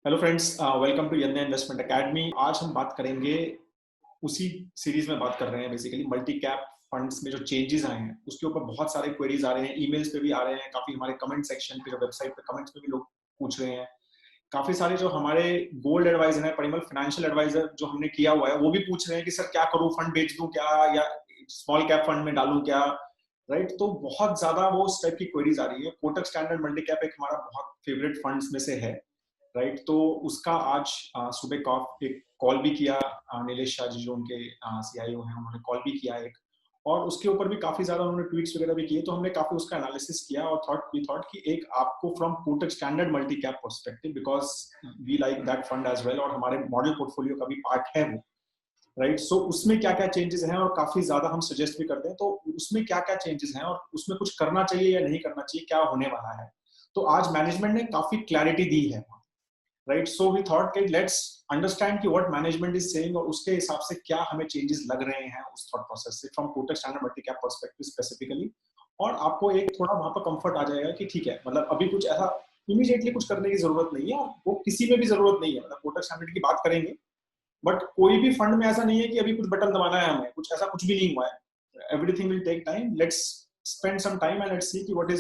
Hello friends, welcome to Yanya investment academy. आज हम बात करेंगे, उसी सीरीज में बात कर रहे हैं बेसिकली मल्टी कैप फंड्स में जो चेंजेस आए हैं उसके ऊपर बहुत सारे क्वेरीज आ रहे हैं, ईमेल्स पे भी आ रहे हैं, काफी हमारे कमेंट सेक्शन पे, जो वेबसाइट पे कमेंट्स पे भी लोग पूछ रहे हैं। काफी सारे जो हमारे गोल्ड एडवाइजर है, परिमल फाइनेंशियल एडवाइजर जो हमने किया हुआ है, वो भी पूछ रहे हैं कि सर क्या करूं, फंड बेच दूं क्या, या स्मॉल कैप फंड में डालूं क्या। राइट, तो बहुत ज्यादा वो उस टाइप की क्वेरीज आ रही है। कोटक स्टैंडर्ड मल्टी कैप एक हमारा बहुत फेवरेट फंड्स में से है। राइट, तो उसका आज सुबह एक कॉल भी किया। नीलेश शाह जी जो उनके सीआईओ हैं, उन्होंने कॉल भी किया एक, और उसके ऊपर भी काफी ज्यादा उन्होंने ट्वीट्स वगैरह भी किए। तो हमने काफी उसका एनालिसिस किया और थॉट कि एक आपको from Kotak standard multi cap perspective, because we like that fund as well, और हमारे मॉडल पोर्टफोलियो का भी पार्ट है वो। राइट, सो उसमें क्या क्या चेंजेस हैं और काफी ज्यादा हम सजेस्ट भी करते हैं, तो उसमें क्या क्या चेंजेस हैं और उसमें कुछ करना चाहिए या नहीं करना चाहिए, क्या होने वाला है। तो आज मैनेजमेंट ने काफी क्लैरिटी दी है। राइट, सो वी थॉट कि लेट्स अंडरस्टैंड कि व्हाट मैनेजमेंट इज सेइंग, और उसके हिसाब से क्या हमें चेंजेस लग रहे हैं उस थॉट प्रोसेस से from Kotak standard multi cap perspective specifically. और आपको एक थोड़ा वहां पर कंफर्ट आ जाएगा कि ठीक है, मतलब अभी कुछ ऐसा इमीडिएटली कुछ करने की जरूरत नहीं है, और वो किसी में भी जरूरत नहीं है। मतलब कोटक स्टैंडर्ड की बात करेंगे, बट कोई भी फंड में ऐसा नहीं है कि अभी कुछ बटन दबाना है हमें, कुछ ऐसा कुछ भी नहीं हुआ है। Everything will take time. Let's spend some time and let's see कि what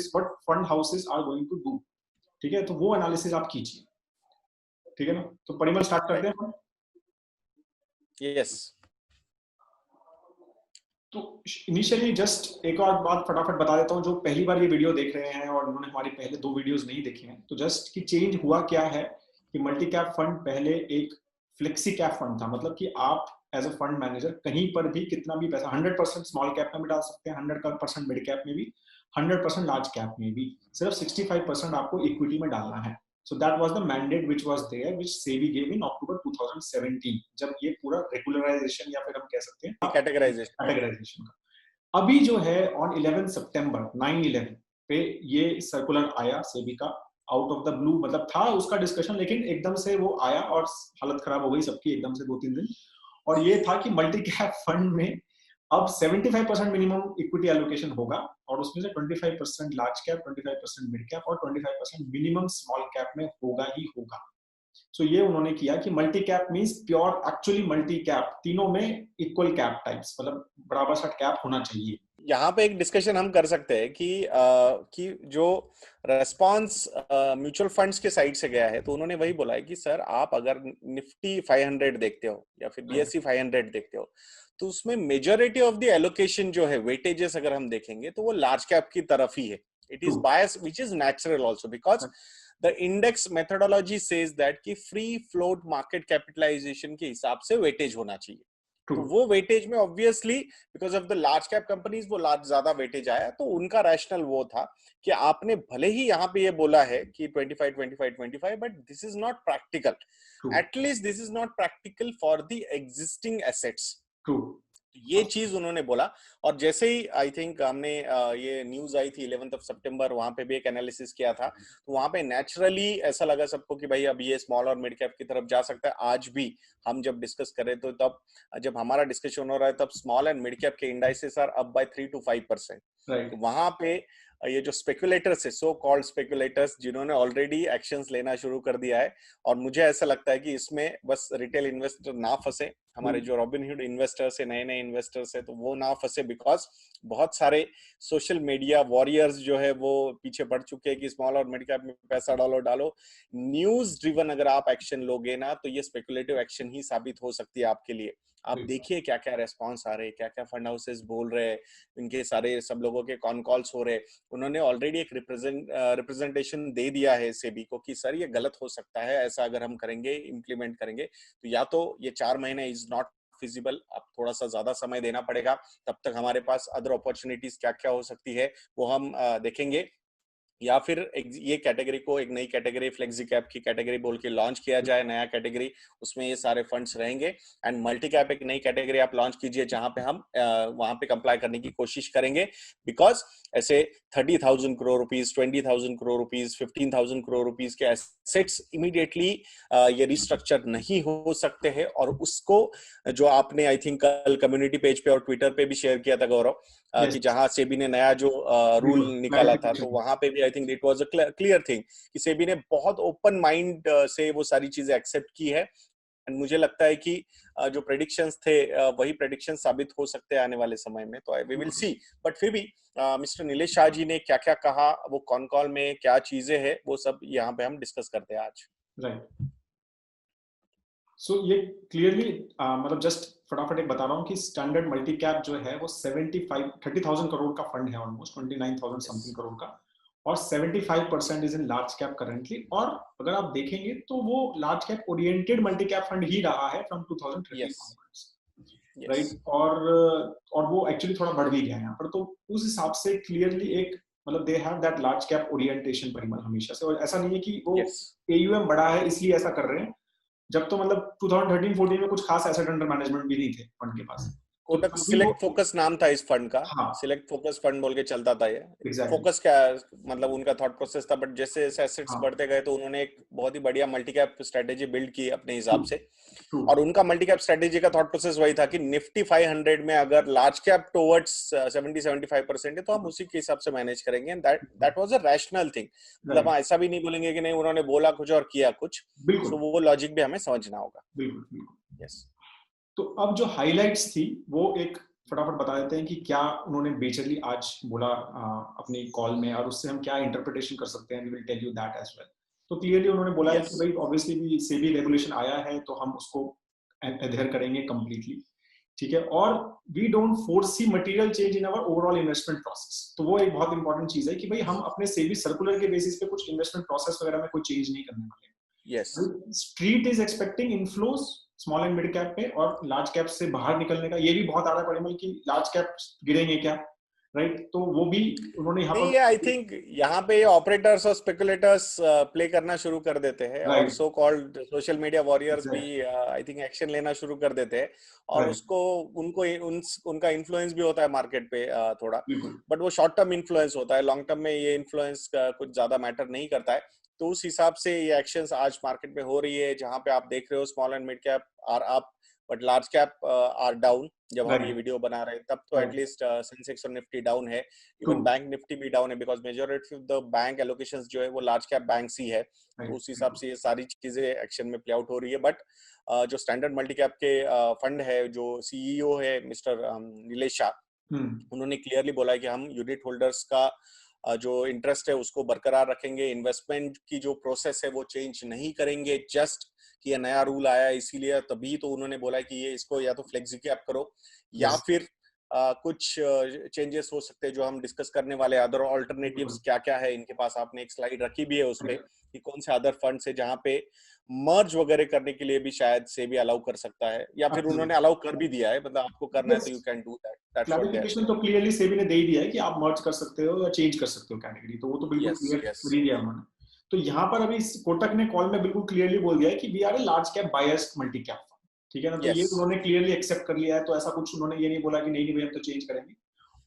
fund houses are going to do. ठीक है, तो वो एनालिसिस आप कीजिए। ठीक है ना, तो परिमल स्टार्ट करते हैं। यस। तो इनिशियली जस्ट एक और बात फटाफट बता देता हूँ, जो पहली बार ये वीडियो देख रहे हैं और उन्होंने हमारी पहले 2 वीडियोस नहीं देखे हैं, तो जस्ट कि चेंज हुआ क्या है कि मल्टी कैप फंड पहले एक फ्लेक्सी कैप फंड था। मतलब कि आप एज अ फंड मैनेजर कहीं पर भी कितना भी पैसा 100% स्मॉल कैप में भी डाल सकते हैं, 100% मिड कैप में भी, 100% लार्ज कैप में भी, सिर्फ 65% आपको इक्विटी में डालना है। So that was the mandate which was there, which SEBI gave in October 2017, जब ये पूरा रेगुलराइजेशन या फिर हम कह सकते हैं कैटेगराइजेशन कैटेगराइजेशन का। अभी जो है ऑन 11 सितंबर 9/11 पे ये सर्कुलर आया सेबी का, आउट ऑफ द ब्लू। मतलब था उसका डिस्कशन, लेकिन एकदम से वो आया और हालत खराब हो गई सबकी एकदम से 2-3 दिन। और ये था कि मल्टी कैप फंड में अब 75% मिनिमम इक्विटी एलोकेशन होगा, और उसमें से 25% लार्ज कैप, 25% मिड कैप और 25% मिनिमम स्मॉल कैप में होगा ही होगा। सो ये उन्होंने किया कि multi cap means pure actually multi cap, तीनों में इक्वल कैप टाइप्स, मतलब बराबर सा कैप होना चाहिए। यहाँ पे एक डिस्कशन हम कर सकते हैं कि जो रेस्पॉन्स म्यूचुअल फंड्स के साइड से गया है, तो उन्होंने वही बोला है कि सर आप अगर निफ्टी 500 देखते हो या फिर बीएससी 500 देखते हो, तो उसमें मेजोरिटी ऑफ द एलोकेशन जो है, वेटेजेस अगर हम देखेंगे तो वो लार्ज कैप की तरफ ही है। It is bias which is natural also, because the index methodology says that कि फ्री फ्लोट मार्केट कैपिटलाइजेशन के हिसाब से वेटेज होना चाहिए। तो वो वेटेज में obviously because of the large cap companies वो लार्ज ज्यादा वेटेज आया, तो उनका रैशनल वो था कि आपने भले ही यहाँ पे ये बोला है कि 25 25 25, but this is not practical. At least this is not practical for the existing assets. ये चीज उन्होंने बोला। और जैसे ही आई थिंक हमने ये न्यूज आई थी 11 सितंबर, वहां पे भी एक एनालिसिस किया था, तो वहां पे नेचुरली ऐसा लगा सबको कि भाई अब ये स्मॉल और मिड कैप की तरफ जा सकता है। आज भी हम जब डिस्कस करें तो तब जब हमारा डिस्कशन हो रहा है, तब स्मॉल एंड मिड कैप के indices are up by 3 to 5%। तो वहां पे ये जो स्पेकुलेटर्स है, सो कॉल्ड स्पेकुलेटर्स, जिन्होंने ऑलरेडी एक्शंस लेना शुरू कर दिया है, और मुझे ऐसा लगता है कि इसमें बस रिटेल इन्वेस्टर ना फंसे, हमारे जो रॉबिनहुड इन्वेस्टर्स है, नए नए इन्वेस्टर्स है, तो वो ना फंसे, बिकॉज बहुत सारे सोशल मीडिया वॉरियर्स जो है वो पीछे पड़ चुके हैं कि स्मॉल और मिड कैप में पैसा डालो। न्यूज ड्रिवन अगर आप एक्शन लोगे ना, तो ये स्पेकुलेटिव एक्शन ही साबित हो सकती है आपके लिए। आप देखिए क्या क्या रेस्पॉन्स आ रहे हैं, क्या क्या फंड हाउसेस बोल रहे हैं, इनके सारे सब लोगों के कॉन कॉल्स हो रहे हैं। उन्होंने ऑलरेडी एक रिप्रेजेंटेशन दे दिया है सेबी को कि सर ये गलत हो सकता है, ऐसा अगर हम करेंगे, इम्प्लीमेंट करेंगे, तो या तो ये 4 महीने इज नॉट फिजिबल, अब थोड़ा सा ज्यादा समय देना पड़ेगा। तब तक हमारे पास अदर अपॉर्चुनिटीज क्या क्या हो सकती है वो हम देखेंगे, या फिर ये कैटेगरी को एक नई कैटेगरी, फ्लेक्सी कैप की कैटेगरी बोल के लॉन्च किया जाए, नया कैटेगरी, उसमें ये सारे फंड्स रहेंगे। एंड मल्टी कैप एक नई कैटेगरी आप लॉन्च कीजिए जहां पे हम वहां पे कंप्लाई करने की कोशिश करेंगे, बिकॉज ऐसे 30,000 crore rupees, 20,000 crore rupees, 15,000 crore rupees के एसेट्स इमीडिएटली ये रिस्ट्रक्चर नहीं हो सकते हैं। और उसको जो आपने आई थिंक कल कम्युनिटी पेज पे और ट्विटर पे भी शेयर किया था गौरव, कि जहां सेबी ने नया जो रूल निकाला था, तो वहां पे भी I think it was a clear thing कि सेबी ने बहुत ओपन माइंड से वो सारी चीजें एक्सेप्ट की है। एंड मुझे लगता है कि जो प्रेडिक्शंस थे वही प्रेडिक्शन साबित हो सकते हैं आने वाले समय में, तो वी विल सी। बट फिर भी मिस्टर नीलेश शाह जी ने क्या क्या कहा, वो कॉन कॉल में क्या चीजें हैं, वो सब यहाँ पे हम डिस्कस करते हैं आज। राइट। सो ये क्लियरली मतलब जस्ट फटाफट एक बता रहा हूँ कि स्टैंडर्ड मल्टी कैप जो है वो 30,000 करोड़ का फंड है, ऑलमोस्ट 29,000 समथिंग करोड़ का, और 75% is in large cap currently. और अगर आप देखेंगे तो वो large cap oriented multi cap fund ही रहा है फ्रॉम 2013 onwards, राइट। और वो एक्चुअली थोड़ा बढ़ भी गया है यहाँ पर, तो उस हिसाब से क्लियरली एक मतलब they have that large cap orientation Parimal हमेशा से। और ऐसा नहीं है कि वो AUM बड़ा है इसलिए ऐसा कर रहे हैं, जब तो मतलब 2013-14 में कुछ खास एसेट अंडर मैनेजमेंट भी नहीं थे फंड के पास। कोटक सिलेक्ट फोकस नाम था इस फंड का। हाँ, सिलेक्ट फोकस फंड बोल के चलता था ये। exactly. फोकस क्या मतलब उनका थॉट प्रोसेस था, बट जैसे जैसे एसेट्स बढ़ते गए तो उन्होंने एक बहुत ही बढ़िया मल्टी कैप स्ट्रेटेजी बिल्ड की अपने हिसाब से। और उनका मल्टी कैप स्ट्रेटेजी का थॉट प्रोसेस वही था कि निफ्टी 500 में अगर लार्ज कैप टुवर्ड्स 70-75% है तो हम उसी के हिसाब से मैनेज करेंगे। And that was a rational thing. मतलब हम ऐसा भी नहीं बोलेंगे कि नहीं उन्होंने बोला कुछ और किया कुछ। सो वो लॉजिक भी हमें समझना होगा। बिल्कुल बिल्कुल। यस। तो अब जो हाइलाइट्स थी वो एक फटाफट बता देते हैं कि क्या उन्होंने बेसिकली आज बोला अपनी कॉल में, और उससे हम क्या इंटरप्रिटेशन कर सकते हैं। We will tell you that as well. तो क्लियरली उन्होंने बोला है कि भाई ऑब्वियसली भी सेबी रेगुलेशन आया है तो हम उसको अडेयर करेंगे कंप्लीटली, ठीक है। और we don't foresee material change in our overall investment process. तो वो एक बहुत इंपॉर्टेंट चीज है कि भाई हम अपने सेबी सर्कुलर के बेसिस पे कुछ इन्वेस्टमेंट प्रोसेस वगैरह में कोई चेंज नहीं करने वाले। Yes. Street is expecting inflows small and mid cap पे, और लार्ज कैप से बाहर निकलने का ये भी बहुत आ रहा है परिमल कि लार्ज कैप गिरेंगे क्या, राइट। तो वो भी उन्होंने यहाँ पर आई थिंक यहाँ पे ऑपरेटर्स और स्पेकुलेटर्स प्ले करना शुरू कर देते हैं, और so called social media warriors भी आई थिंक एक्शन लेना शुरू कर देते हैं, और उसको उनको उनका इन्फ्लुएंस भी होता है मार्केट पे थोड़ा, बट वो शॉर्ट टर्म इन्फ्लुएंस होता है। लॉन्ग टर्म में ये इन्फ्लुएंस कुछ ज्यादा मैटर नहीं करता है। तो उस हिसाब से ये एक्शंस आज मार्केट में हो रही है, जहां पे आप देख रहे हो small and mid cap are up but large cap are down. जब हम ये वीडियो बना रहे हैं तब तो एटलीस्ट सेंसेक्स और निफ्टी डाउन है, इवन बैंक निफ्टी भी डाउन है, because majority of the bank allocations जो है वो लार्ज कैप बैंक्स ही है। तो उस हिसाब से ये सारी चीजें एक्शन में प्ले आउट हो रही है। बट जो स्टैंडर्ड मल्टी कैप के फंड है, जो CEO है मिस्टर नीलेश शाह, उन्होंने क्लियरली बोला है कि हम यूनिट होल्डर्स का जो इंटरेस्ट है उसको बरकरार रखेंगे। इन्वेस्टमेंट की जो प्रोसेस है वो चेंज नहीं करेंगे, जस्ट कि ये नया रूल आया इसीलिए तभी तो उन्होंने बोला है कि ये इसको या तो फ्लेक्सी कैप करो या फिर कुछ चेंजेस हो सकते हैं जो हम डिस्कस करने वाले। अदर ऑल्टरनेटिव्स क्या क्या है इनके पास, आपने एक स्लाइड रखी भी है उसपे कि कौन से अदर फंड्स है जहां पे मर्ज वगैरह करने के लिए भी शायद से भी अलाउ कर सकता है, या फिर उन्होंने अलाउ कर भी दिया है, मतलब आपको करना है तो you can do that. Clarification तो क्लियरली सेबी ने दे ही दिया है कि आप मर्ज कर सकते हो या चेंज कर सकते हो कैटेगरी, तो वो तो बिल्कुल क्लियर कर ही दिया उन्होंने। तो यहाँ पर अभी कोटक ने कॉल में बिल्कुल क्लियरली बोल दिया है कि we are a large cap biased multi cap fund, ठीक है ना। तो ये उन्होंने क्लियरली एक्सेप्ट कर लिया है। तो ऐसा कुछ उन्होंने ये नहीं बोला कि नहीं भाई हम तो चेंज करेंगे।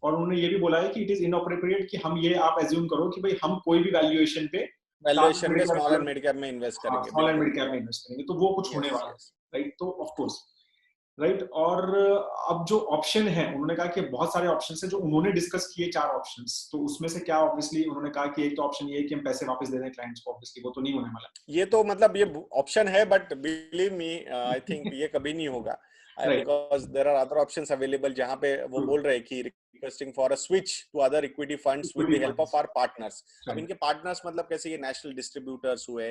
और उन्होंने ये भी बोला है कि इट इज इनअप्रोप्रिएट कि हम ये आप एज्यूम करो कि भाई हम कोई भी वैल्यूएशन पे स्मॉल एंड मिड कैप में इन्वेस्ट करेंगे, स्मॉल एंड मिड कैप में इन्वेस्ट करेंगे, तो वो कुछ होने वाला है, राइट। तो ऑफ कोर्स राइट। और अब जो ऑप्शन है, उन्होंने कहा कि बहुत सारे ऑप्शंस हैं जो उन्होंने डिस्कस किए, 4 ऑप्शंस। तो उसमें से क्या ऑब्वियसली उन्होंने कहा कि एक तो ऑप्शन ये है कि हम पैसे वापस दे दें क्लाइंट्स को, ऑब्वियसली वो तो नहीं होने वाला। ये तो मतलब ये ऑप्शन है, but believe me I think ये कभी नहीं होगा, because there are other options available जहां पे वो बोल रहे हैं कि requesting for a switch to other equity funds with the help of our partners. अब इनके पार्टनर्स मतलब कैसे, ये नेशनल डिस्ट्रीब्यूटर्स हुए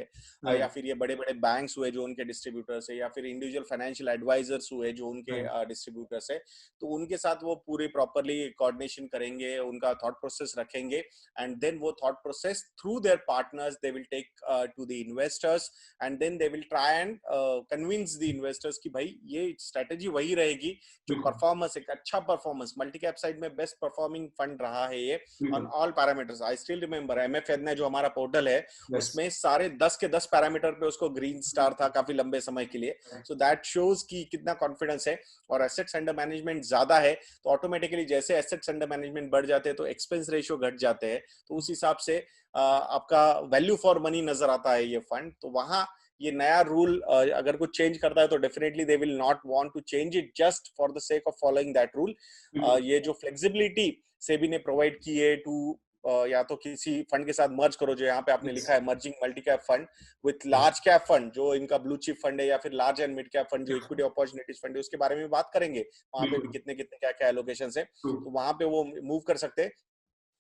या फिर ये बड़े बड़े बैंक्स हुए जो उनके डिस्ट्रीब्यूटर्स है, या फिर इंडिविजुअल फाइनेंशियल एडवाइजर्स हुए जो उनके डिस्ट्रीब्यूटर्स है। तो उनके साथ वो पूरी प्रॉपर्ली कोऑर्डिनेशन करेंगे, उनका थॉट प्रोसेस रखेंगे, एंड देन वो thought process through their partners they will take to the investors, and then they will try and convince the investors कि भाई ये स्ट्रेटेजी वही रहेगी जो परफॉर्मेंस, एक अच्छा परफॉर्मेंस मल्टी कैप साइड में बेस्ट परफॉर्मिंग फंड रहा है ये on all parameters. I still remember MFN ने जो हमारा पोर्टल है उसमें सारे 10 के 10 पैरामीटर पे उसको ग्रीन स्टार था काफी लंबे समय के लिए। सो दैट शोज कि कितना कॉन्फिडेंस है। और एसेट्स अंडर मैनेजमेंट ज्यादा है तो ऑटोमेटिकली जैसे एसेट्स अंडर मैनेजमेंट बढ़ जाते हैं तो एक्सपेंस रेशियो घट जाते हैं, तो उस हिसाब से आपका वैल्यू फॉर मनी नजर आता है ये फंड। तो वहां ये नया रूल अगर कुछ चेंज करता है तो definitely they will not want to change it just for the sake of following that rule. ये जो फ्लेक्सिबिलिटी सेबी ने प्रोवाइड की है टू या तो किसी फंड के साथ मर्ज करो, जो यहाँ पे आपने लिखा है merging multi cap fund with large cap fund, जो इनका ब्लू चिप फंड है, या फिर large and mid cap fund जो इक्विटी अपॉर्चुनिटीज फंड है, उसके बारे में बात करेंगे। वहां पे भी कितने कितने क्या क्या एलोकेशन है, तो वहां पे वो मूव कर सकते हैं।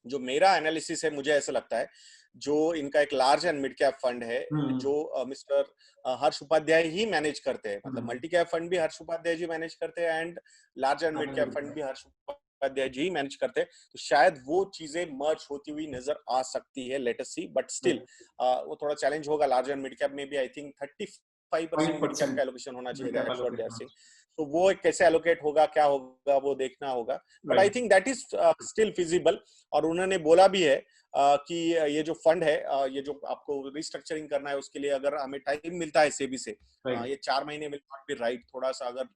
जो मेरा एनालिसिस है, मुझे ऐसा लगता है जो इनका एक large and mid cap fund है, जो मिस्टर हर्ष उपाध्याय ही मैनेज करते हैं, मतलब मल्टी कैप फंड भी हर्ष उपाध्याय जी मैनेज करते हैं and large and mid cap fund भी हर्ष उपाध्याय जी मैनेज करते हैं, तो शायद वो चीजें मर्ज होती हुई नजर आ सकती है, let us see. But still वो थोड़ा चैलेंज होगा। लार्ज एंड मिड कैप में भी आई थिंक 35% मिड कैप का एलोकेशन होना चाहिए, that's what they are saying. तो वो कैसे एलोकेट होगा, क्या होगा, वो देखना होगा, but I think that is still feasible. और उन्होंने बोला भी है कि ये जो फंड है, ये जो आपको रिस्ट्रक्चरिंग करना है, उसके लिए अगर हमें टाइम मिलता है सेबी से, ये 4 महीने विल नॉट बी राइट, थोड़ा सा अगर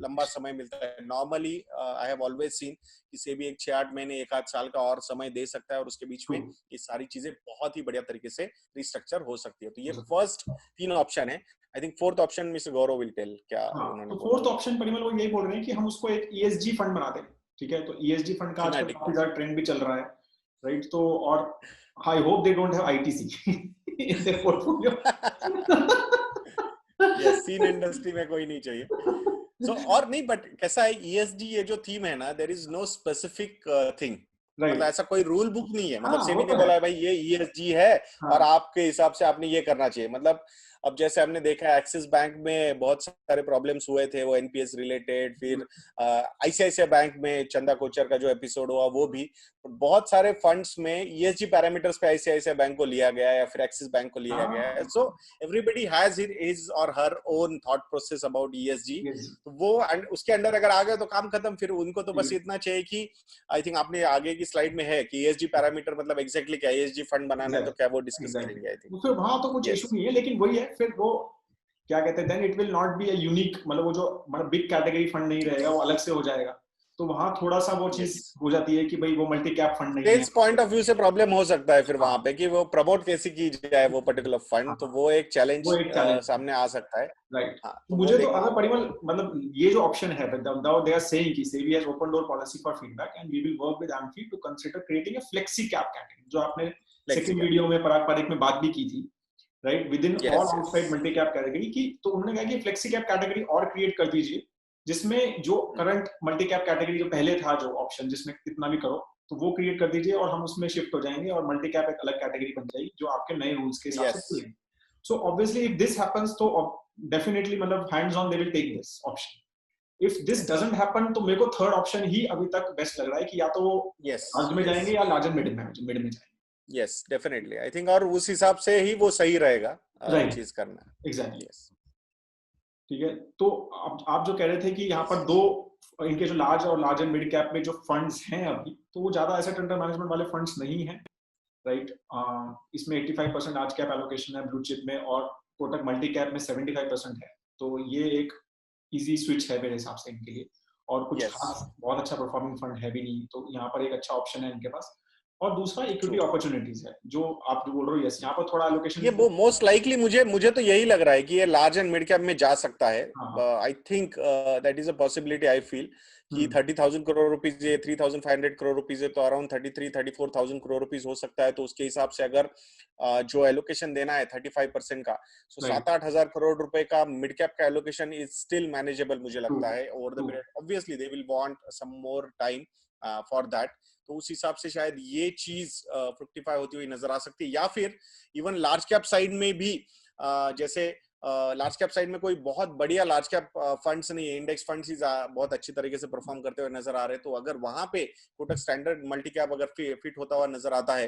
लंबा समय मिलता है, normally I have always seen कि सेबी एक 6-8 महीने 1 आध साल का और समय दे सकता है, और उसके बीच में ये सारी चीजें बहुत ही बढ़िया तरीके से रिस्ट्रक्चर हो सकती है। तो ये फर्स्ट 3 ऑप्शन है। I think fourth option mister Gaurav will tell क्या उन्होंने तो फोर्थ ऑप्शन परिमल वो यही बोल रहे हैं कि हम उसको एक ईएसजी फंड बना दें। ठीक है, तो ईएसजी फंड का आजकल काफी ज्यादा ट्रेंड भी चल रहा है, राइट? तो और I hope they don't have ITC in their portfolio. Yes, sin industry में कोई नहीं चाहिए। सो और नहीं, बट कैसा है ईएसजी, ये जो थीम है ना, there is no specific thing, मतलब ऐसा कोई रूल बुक नहीं है, मतलब सेबी ने बोला है भाई ये ईएसजी है और आपके हिसाब से आपने ये करना चाहिए। मतलब अब जैसे हमने देखा एक्सिस बैंक में बहुत सारे प्रॉब्लम्स हुए थे, वो एनपीएस रिलेटेड, फिर आईसीआईसीआई बैंक में चंदा कोचर का जो एपिसोड हुआ वो भी, बहुत सारे फंड्स में ईएसजी पैरामीटर्स पे आईसीआईसीआई बैंक को लिया गया है या फिर एक्सिस बैंक को लिया गया है। सो एवरीबडी हैज हिज और her own thought process about ESG. तो वो उसके अंडर अगर आ गए तो काम खत्म। फिर उनको तो बस इतना चाहिए कि आई थिंक आपने आगे की स्लाइड में है कि ईएसजी पैरामीटर मतलब एग्जैक्टली क्या, ईएसजी फंड बनाना है तो क्या वो डिस्कस करेंगे आई थिंक। तो वहां तो कुछ इशू नहीं है, लेकिन वही है फिर वो क्या कहते हैं, then it will not be a unique, मतलब वो जो मतलब बिग कैटेगरी फंड नहीं रहेगा, वो अलग से हो जाएगा। तो वहां थोड़ा सा वो चीज हो जाती है कि भाई वो मल्टी कैप फंड नहीं है। सेल्स पॉइंट ऑफ व्यू से प्रॉब्लम हो सकता है फिर वहां पे कि वो प्रमोट कैसे की जाए वो पर्टिकुलर फंड, तो वो एक चैलेंज सामने आ सकता है। राइट। तो मुझे तो अगर परिमल मतलब ये जो ऑप्शन है, दे आर सेइंग कि SEBI has open door policy for feedback and we will work with AMFI to consider creating a flexi cap category, जो आपने सेकंड वीडियो में पराग पारेख में बात भी की थी, right? With in all outside multi cap category की। तो उन्होंने कहा कि फ्लेक्सी कैप कैटेगरी और क्रिएट कर दीजिए, जिसमें जो करंट मल्टी कैप कैटेगरी जो पहले था जो ऑप्शन जिसमें कितना भी करो, तो वो क्रिएट कर दीजिए और हम उसमें शिफ्ट हो जाएंगे और मल्टी कैप एक अलग कैटेगरी बन जाएगी जो आपके नए रूल्स के हिसाब से खुलेंगे। So obviously if this happens तो डेफिनेटली मतलब hands on they will take this option. If this doesn't happen तो मेरे को थर्ड ऑप्शन ही अभी तक बेस्ट लग रहा है कि या तो वो लार्ज में जाएंगे या लार्जर मिड में जाएंगे। यस डेफिनेटली आई थिंक, और उस हिसाब से ही वो सही रहेगा चीज करना। एग्जैक्टली। ठीक है, तो आप जो कह रहे थे कि यहाँ पर दो इनके जो लार्ज और लार्ज एंड मिड कैप में जो फंड्स हैं अभी, तो वो ज्यादा एसेट अंडर मैनेजमेंट वाले फंड्स नहीं हैं, राइट? इसमें 85% लार्ज कैप एलोकेशन है ब्लू चिप में, और कोटक मल्टी कैप में 75% है। तो ये एक इजी स्विच है मेरे हिसाब से इनके लिए, और कुछ खास बहुत अच्छा परफॉर्मिंग फंड है भी नहीं, तो यहाँ पर एक अच्छा ऑप्शन है इनके पास। और दूसरा इक्विटी अपॉर्चुनिटीज है, जो आप जो बोल रहे हो, यस यहाँ पर थोड़ा एलोकेशन ये वो मोस्ट लाइकली मुझे तो यही लग रहा है कि ये लार्ज एंड मिड कैप में जा सकता है। I think that is a possibility. I feel कि 30,000 करोड़ रुपीज, ये 3,500 करोड़ रुपीज है, तो अराउंड 33-34,000 करोड़ रुपीज हो सकता है। तो उसके हिसाब से अगर जो एलोकेशन देना है 35% का, सो 7-8 हजार करोड़ रुपए का मिड कैप का एलोकेशन इज स्टिल मैनेजेबल मुझे लगता है over the period. Obviously they will want some more time for that, तो उस हिसाब से शायद ये चीज फ्रुक्टिफाई होती हुई नजर आ सकती है। या फिर इवन लार्ज कैप साइड में भी जैसे लार्ज कैप साइड में कोई बहुत बढ़िया लार्ज कैप फंड्स नहीं है, इंडेक्स फंड्स ही बहुत अच्छी तरीके से परफॉर्म करते हुए नजर आ रहे हैं, तो अगर वहां पे कोटक स्टैंडर्ड मल्टी कैप अगर फिट होता हुआ नजर आता है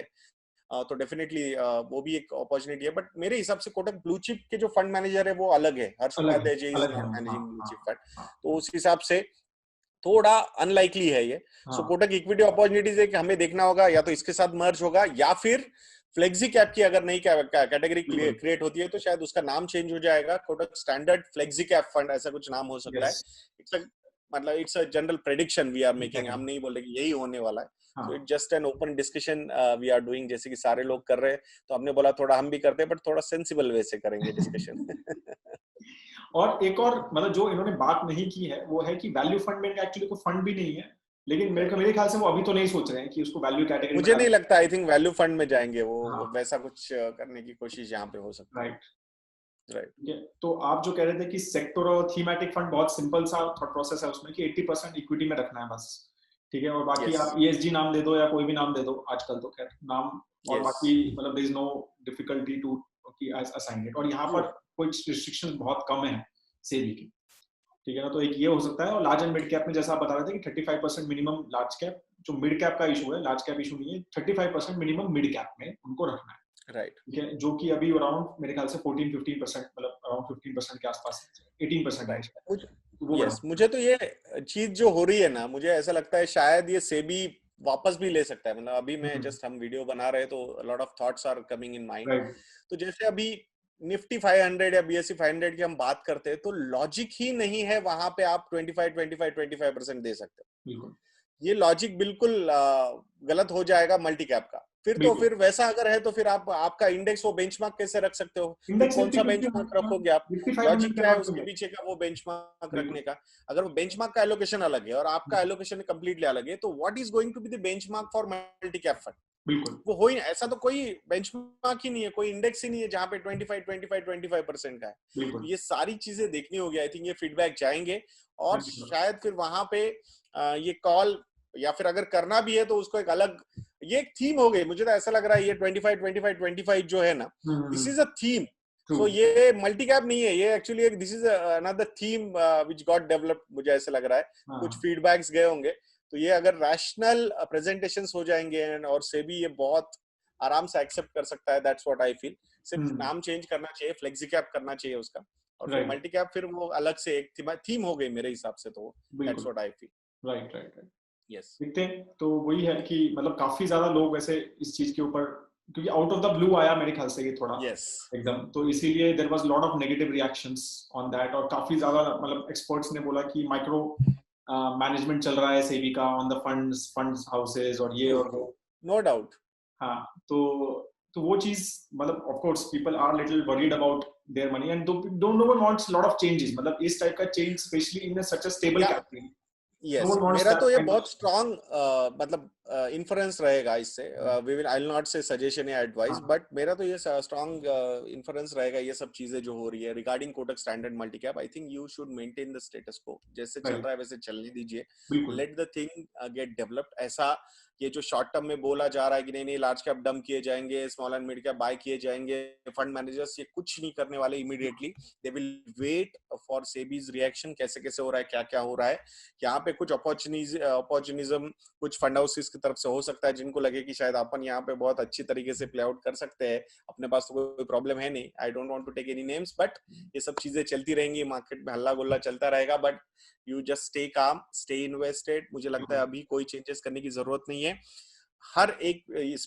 तो डेफिनेटली वो भी एक अपॉर्चुनिटी है। बट मेरे हिसाब से कोटक ब्लू चिप के जो फंड मैनेजर है वो अलग है, Harsh Upadhyay ji is not managing blue chip fund, तो उस हिसाब से थोड़ा अनलाइकली है ये। सो कोटक इक्विटी अपॉर्चुनिटीज है कि हमें देखना होगा या तो इसके साथ मर्ज होगा, या फिर फ्लेक्सी कैप की अगर नई कैटेगरी क्रिएट होती है तो शायद उसका नाम चेंज हो जाएगा, Kotak standard flexi cap fund ऐसा कुछ नाम हो सकता है। मतलब it's a general prediction we are making, हम नहीं बोल रहे कि यही होने वाला है। तो it just an open discussion we are doing, जैसे कि सारे लोग कर रहे हैं, तो हमने बोला थोड़ा हम भी करते हैं, बट थोड़ा सेंसिबल वे से करेंगे डिस्कशन। और एक और मतलब जो इन्होंने बात नहीं की है वो है कि वैल्यू फंड में एक्चुअली कोई फंड भी नहीं है, लेकिन मेरे ख्याल से वो अभी तो नहीं सोच रहे हैं कि उसको वैल्यू कैटेगरी में मुझे नहीं लगता, आई थिंक वैल्यू फंड में जाएंगे वो, हाँ वैसा कुछ करने की कोशिश यहाँ पे हो सकती है। राइट। राइट। तो आप जो कह रहे थे कि सेक्टर और थीमेटिक फंड बहुत सिंपल सा थॉट प्रोसेस है उसमें कि 80% इक्विटी में रखना है बस, ठीक है, और बाकी यस आप ESG नाम दे दो या कोई भी नाम दे दो आजकल तो खैर नाम, और यस बाकी मतलब there is no difficulty to assign it, और यहाँ ट्रू। पर कुछ रिस्ट्रिक्शंस बहुत कम है सेबी की, ठीक है ना। तो एक ये हो सकता है, और लार्ज एंड मिड कैप में जैसा आप बता रहे थे कि 35% मिनिमम लार्ज कैप, जो मिड कैप का इशू है, लार्ज कैप इशू नहीं है, 35% मिनिमम मिड कैप में उनको रखना है, राइट। ठीक है, जो कि अभी अराउंड मेरे ख्याल से 14-15%, मतलब अराउंड 15% के आसपास है, 18% है शायद, राइट। तो वो यस, बढ़ा। मुझे तो ये चीज जो हो रही है ना, मुझे ऐसा लगता है शायद ये सेबी वापस भी ले सकता है। मतलब अभी मैं जस्ट हम वीडियो बना रहे तो lot of thoughts are coming in mind. Right तो जैसे अभी निफ्टी 500 या BSE 500 की हम बात करते हैं तो लॉजिक ही नहीं है वहां पे आप 25% दे सकते हो। बिल्कुल ये लॉजिक बिल्कुल गलत हो जाएगा मल्टी कैप का। बिल्कुल। फिर वैसा अगर है तो फिर आप आपका इंडेक्स वो बेंचमार्क कैसे रख सकते हो? फिर इंडेक्स कौन निफ्टी सा 50, बेंचमार्क रखोगे आप? निफ्टी लॉजिक 500 के क्या है बाद उसके में, पीछे का वो बेंचमार्क बिल्कुल रखने का? अगर वो बेंचमार्क का एलोकेशन अलग है और आपका एलोकेशन कंप्लीटली अलग है तो what is going to be the benchmark for multi cap fund? बिल्कुल वो हो ही ऐसा तो कोई बेंचमार्क ही नहीं है, कोई इंडेक्स ही नहीं है जहां पे 25% का है। तो बिल्कुल। ये सारी चीजें देखनी होगी। आई थिंक ये फीडबैक जाएंगे और शायद फिर वहां पे ये कॉल, या फिर अगर करना भी है तो उसको एक अलग, ये एक थीम हो गई। मुझे तो ऐसा लग रहा है ये 25 जो है ना, this is a theme. True. So ये मल्टी कैप नहीं है, ये एक्चुअली एक this is another theme which got developed, मुझे ऐसा लग रहा है। कुछ हाँ फीडबैक्स गए होंगे तो ये अगर रैशनल प्रेजेंटेशंस हो जाएंगे और सेबी ये बहुत आराम से एक्सेप्ट कर सकता है, दैट्स व्हाट आई फील। सिर्फ नाम चेंज करना चाहिए, फ्लेक्सी कैप करना चाहिए उसका, और फिर राइट मल्टी कैप फिर वो अलग से एक थीम हो गई मेरे हिसाब से। तो दैट्स बिल्कुल। What I feel. Right right right. Yes देखते हैं, तो वही है कि मतलब काफी ज्यादा लोग वैसे इस चीज के ऊपर, क्योंकि आउट ऑफ द ब्लू आया मेरे ख्याल से ये थोड़ा यस एकदम, तो इसीलिए there was lot of negative reactions on that, और काफी ज्यादा मतलब एक्सपर्ट्स ने बोला कि माइक्रो मैनेजमेंट चल रहा है सेबी का ऑन द फंड्स हाउसेस और ये ट्रू और ट्रू, वो। No doubt. हाँ, तो वो चीज मतलब of course people are little worried about their money, and don't no one wants lot of changes, मतलब इस टाइप का change specially in such a stable या capital, no yes, one wants मेरा दैट तो ये काइंड बहुत of. Strong मतलब influence रहेगा इससे। We will, I will not say suggestion या एडवाइस, हाँ बट मेरा तो ये स्ट्रॉन्ग इन्फ्लुएंस रहेगा। ये सब चीजें जो हो रही है regarding Kotak standard multi cap, I think you should maintain the status को, जैसे चल राइट रहा है वैसे चलने दीजिए। बिल्कुल let the thing get developed. ऐसा ये जो शॉर्ट टर्म में बोला जा रहा है कि नहीं नहीं लार्ज कैप डंप किए जाएंगे, small and mid cap buy किए जाएंगे, फंड मैनेजर्स ये कुछ नहीं करने वाले immediately. They will wait for SEBI's reaction, कैसे कैसे हो रहा है, क्या क्या हो रहा है। यहाँ पे कुछ अपॉर्चुनिज्म कुछ फंड हाउसेस की तरफ से हो सकता है, जिनको लगे कि शायद अपन यहाँ पे बहुत अच्छी तरीके से प्ले आउट कर सकते हैं, अपने पास तो कोई प्रॉब्लम है नहीं। I don't want to take any names, but ये सब चीजें चलती रहेंगी, मार्केट में हल्ला गुल्ला चलता रहेगा, but you just stay calm, stay invested. मुझे लगता है अभी कोई चेंजेस करने की जरूरत नहीं है। हर एक इस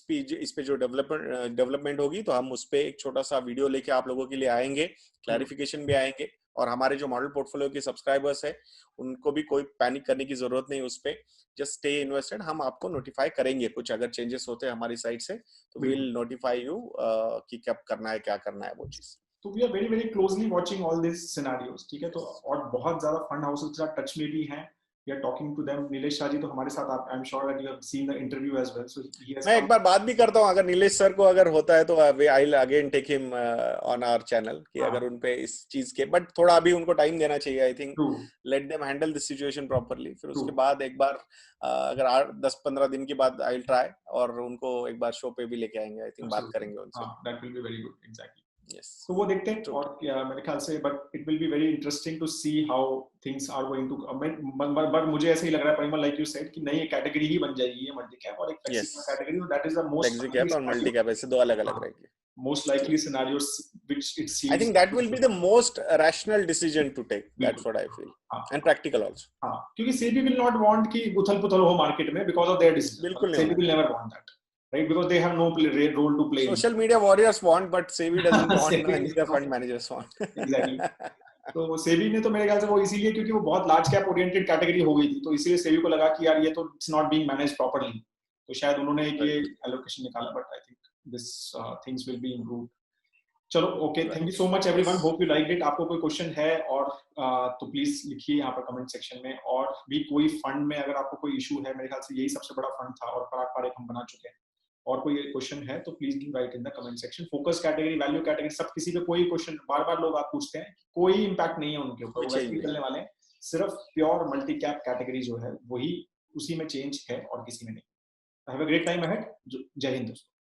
पे जो डेवलपमेंट होगी तो हम उस पे एक छोटा सा वीडियो लेके आप लोगों के लिए आएंगे, क्लैरिफिकेशन भी आएंगे। और हमारे जो मॉडल पोर्टफोलियो के सब्सक्राइबर्स है उनको भी कोई पैनिक करने की जरूरत नहीं उस पे, जस्ट स्टे इन्वेस्टेड। हम आपको नोटिफाई करेंगे कुछ अगर चेंजेस होते हैं हमारी साइड से, तो बिल्कुल। विल नोटिफाई यू कि कब करना है, क्या करना है वो चीज। तो we are very very closely watching all this scenarios, ठीक है, तो यस और बहुत ज्यादा फंड हाउसेस के साथ टच में भी हैं, we are talking to them. Nilesh Shah ji तो हमारे साथ, आप I am sure that you have seen the interview as well, so he has मैं एक कम बार बात भी करता हूँ, अगर नीलेश सर को अगर होता है तो I will again take him on our channel, कि अगर उन पे इस चीज के, बट थोड़ा अभी उनको टाइम देना चाहिए। I think true let them handle this situation properly, फिर ट्रू। उसके बाद एक बार अगर 10-15 दिन के बाद आई विल ट्राई और उनको एक बार शो पे भी लेके आएंगे। आई थिंक बात एब्सोल्युटली, करेंगे उनसे हाँ, that will be very good, exactly. भी। यस तो वो देखते हैं, ट्रू। और क्या मेरे ख्याल से, but it will be very interesting to see how things are going to, but मुझे ऐसे ही लग रहा है परिमल, लाइक यू सेड, कि नई कैटेगरी ही बन जाएगी ये मल्टी कैप, और एक flexi yes, cap category, that is the most flexi likely cap और मल्टी सिनेरियो। कैप ऐसे दो अलग अलग हाँ, रहेंगे। Most true. Likely scenarios which it I seems. think that will be the most rational decision to take. That's बिल्कुल। what I feel, हाँ and practical also. हाँ, क्योंकि सेबी विल नॉट वांट कि उथल पुथल हो मार्केट में बिकॉज ऑफ देयर डिसीजन, बिल्कुल मतलब नहीं सेबी होना विल चाहिए। Never want that, right, because they have no role to play in Social media warriors want, but SEBI doesn't want. SEBI Neither fund managers want. Exactly. तो SEBI ने तो मेरे ख्याल से वो इसीलिए, क्योंकि वो बहुत लार्ज कैप ओरिएंटेड कैटेगरी हो गई थी, तो इसीलिए सेबी को लगा कि यार ये तो it's not being manage properly, तो शायद उन्होंने एक ये Right. एलोकेशन निकाला, but I think this things will be improved. चलो okay, thank you so much everyone, hope you like it. आपको कोई क्वेश्चन है और तो प्लीज लिखिए यहाँ पर कमेंट सेक्शन में। और भी कोई फंड में अगर आपको कोई इशू है, मेरे ख्याल से यही सबसे बड़ा फंड था और पराग पारेख हम बना चुके हैं, और कोई क्वेश्चन है तो please do right in the comment section. Focus category, value category, सब किसी पे कोई क्वेश्चन बार बार लोग आप पूछते हैं, कोई इंपैक्ट नहीं है उनके ऊपर, वो वैसे ही चलने वाले हैं। सिर्फ प्योर मल्टी कैप कैटेगरी जो है वही उसी में चेंज है और किसी में नहीं। Have a great time ahead. जय हिंद दोस्तों।